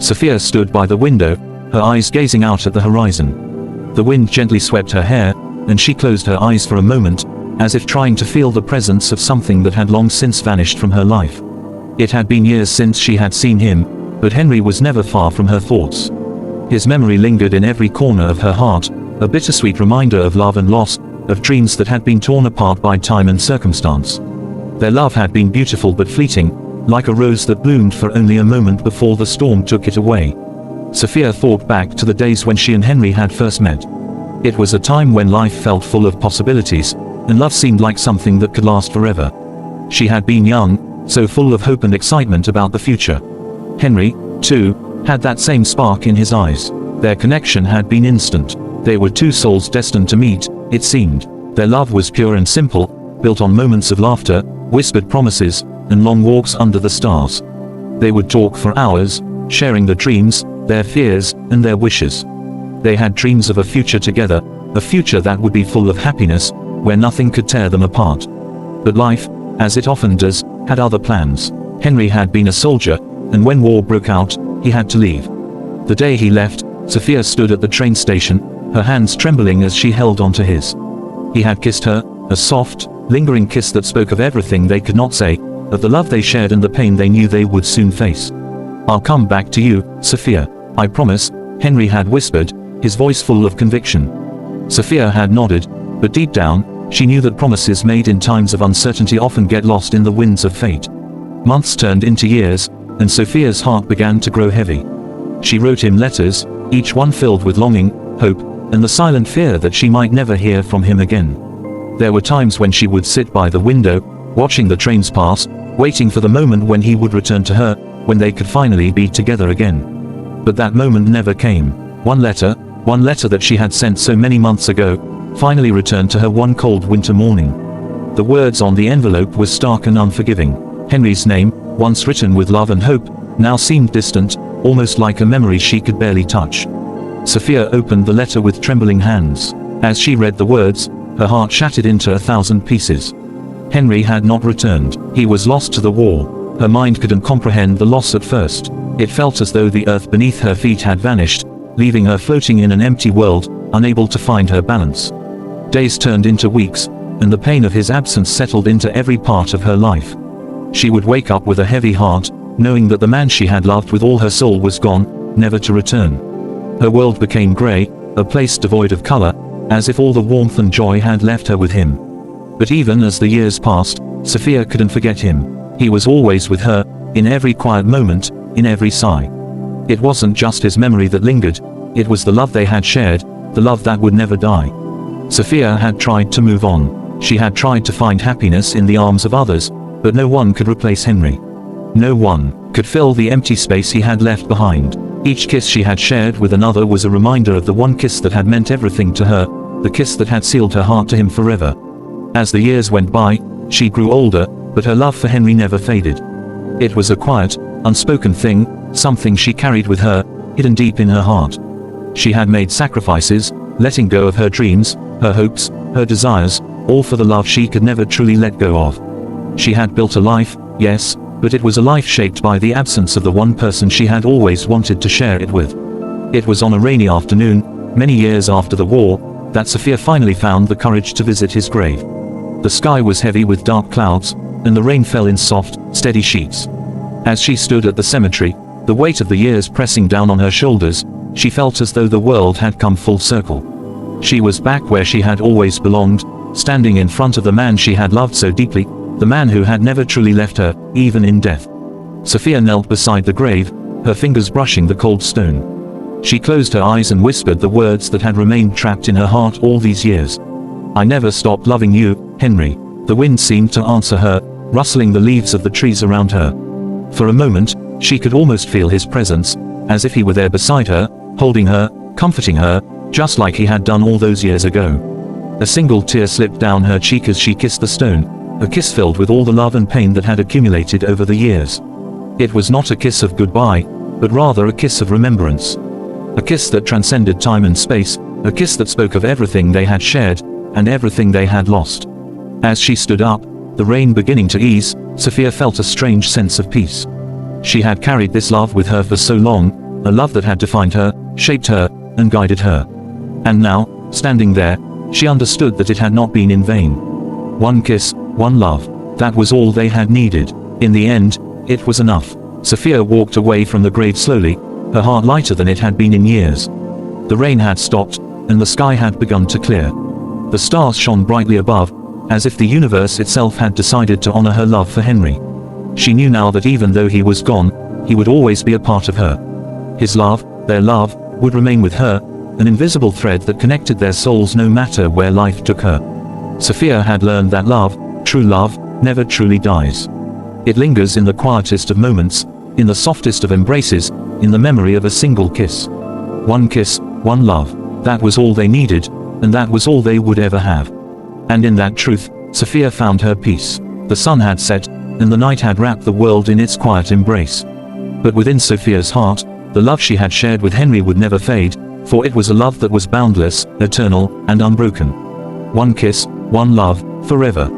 Sophia stood by the window, her eyes gazing out at the horizon. The wind gently swept her hair, and she closed her eyes for a moment, as if trying to feel the presence of something that had long since vanished from her life. It had been years since she had seen him, but Henry was never far from her thoughts. His memory lingered in every corner of her heart, a bittersweet reminder of love and loss, of dreams that had been torn apart by time and circumstance. Their love had been beautiful but fleeting, like a rose that bloomed for only a moment before the storm took it away. Sophia thought back to the days when she and Henry had first met. It was a time when life felt full of possibilities, and love seemed like something that could last forever. She had been young, so full of hope and excitement about the future. Henry, too, had that same spark in his eyes. Their connection had been instant. They were two souls destined to meet, it seemed. Their love was pure and simple, built on moments of laughter, whispered promises, and long walks under the stars. They would talk for hours, sharing their dreams, their fears, and their wishes. They had dreams of a future together, a future that would be full of happiness, where nothing could tear them apart. But life, as it often does, had other plans. Henry had been a soldier, and when war broke out, he had to leave. The day he left, Sophia stood at the train station, her hands trembling as she held onto his. He had kissed her, a soft, lingering kiss that spoke of everything they could not say, of the love they shared and the pain they knew they would soon face. "I'll come back to you, Sophia, I promise," Henry had whispered, his voice full of conviction. Sophia had nodded, but deep down, she knew that promises made in times of uncertainty often get lost in the winds of fate. Months turned into years, and Sophia's heart began to grow heavy. She wrote him letters, each one filled with longing, hope, and the silent fear that she might never hear from him again. There were times when she would sit by the window, watching the trains pass, waiting for the moment when he would return to her, when they could finally be together again. But that moment never came. One letter that she had sent so many months ago, finally returned to her one cold winter morning. The words on the envelope were stark and unforgiving. Henry's name, once written with love and hope, now seemed distant, almost like a memory she could barely touch. Sophia opened the letter with trembling hands. As she read the words, her heart shattered into 1,000 pieces. Henry had not returned. He was lost to the war. Her mind couldn't comprehend the loss at first. It felt as though the earth beneath her feet had vanished, leaving her floating in an empty world, unable to find her balance. Days turned into weeks, and the pain of his absence settled into every part of her life. She would wake up with a heavy heart, knowing that the man she had loved with all her soul was gone, never to return. Her world became grey, a place devoid of color, as if all the warmth and joy had left her with him. But even as the years passed, Sophia couldn't forget him. He was always with her, in every quiet moment, in every sigh. It wasn't just his memory that lingered, it was the love they had shared, the love that would never die. Sophia had tried to move on. She had tried to find happiness in the arms of others, but no one could replace Henry. No one could fill the empty space he had left behind. Each kiss she had shared with another was a reminder of the one kiss that had meant everything to her, the kiss that had sealed her heart to him forever. As the years went by, she grew older, but her love for Henry never faded. It was a quiet, unspoken thing, something she carried with her, hidden deep in her heart. She had made sacrifices, letting go of her dreams, her hopes, her desires, all for the love she could never truly let go of. She had built a life, yes, but it was a life shaped by the absence of the one person she had always wanted to share it with. It was on a rainy afternoon, many years after the war, that Sophia finally found the courage to visit his grave. The sky was heavy with dark clouds, and the rain fell in soft, steady sheets. As she stood at the cemetery, the weight of the years pressing down on her shoulders, she felt as though the world had come full circle. She was back where she had always belonged, standing in front of the man she had loved so deeply, the man who had never truly left her, even in death. Sophia knelt beside the grave, her fingers brushing the cold stone. She closed her eyes and whispered the words that had remained trapped in her heart all these years. "I never stopped loving you, Henry." The wind seemed to answer her, rustling the leaves of the trees around her. For a moment, she could almost feel his presence, as if he were there beside her, holding her, comforting her, just like he had done all those years ago. A single tear slipped down her cheek as she kissed the stone, a kiss filled with all the love and pain that had accumulated over the years. It was not a kiss of goodbye, but rather a kiss of remembrance. A kiss that transcended time and space, a kiss that spoke of everything they had shared, and everything they had lost. As she stood up, the rain beginning to ease, Sophia felt a strange sense of peace. She had carried this love with her for so long, a love that had defined her, shaped her, and guided her. And now, standing there, she understood that it had not been in vain. One kiss, one love, that was all they had needed. In the end, it was enough. Sophia walked away from the grave slowly, her heart lighter than it had been in years. The rain had stopped, and the sky had begun to clear. The stars shone brightly above, as if the universe itself had decided to honor her love for Henry. She knew now that even though he was gone, he would always be a part of her. His love, their love, would remain with her, an invisible thread that connected their souls no matter where life took her. Sophia had learned that love, true love, never truly dies. It lingers in the quietest of moments, in the softest of embraces, in the memory of a single kiss. One kiss, one love, that was all they needed, and that was all they would ever have. And in that truth, Sophia found her peace. The sun had set, and the night had wrapped the world in its quiet embrace. But within Sophia's heart, the love she had shared with Henry would never fade, for it was a love that was boundless, eternal, and unbroken. One kiss, one love, forever.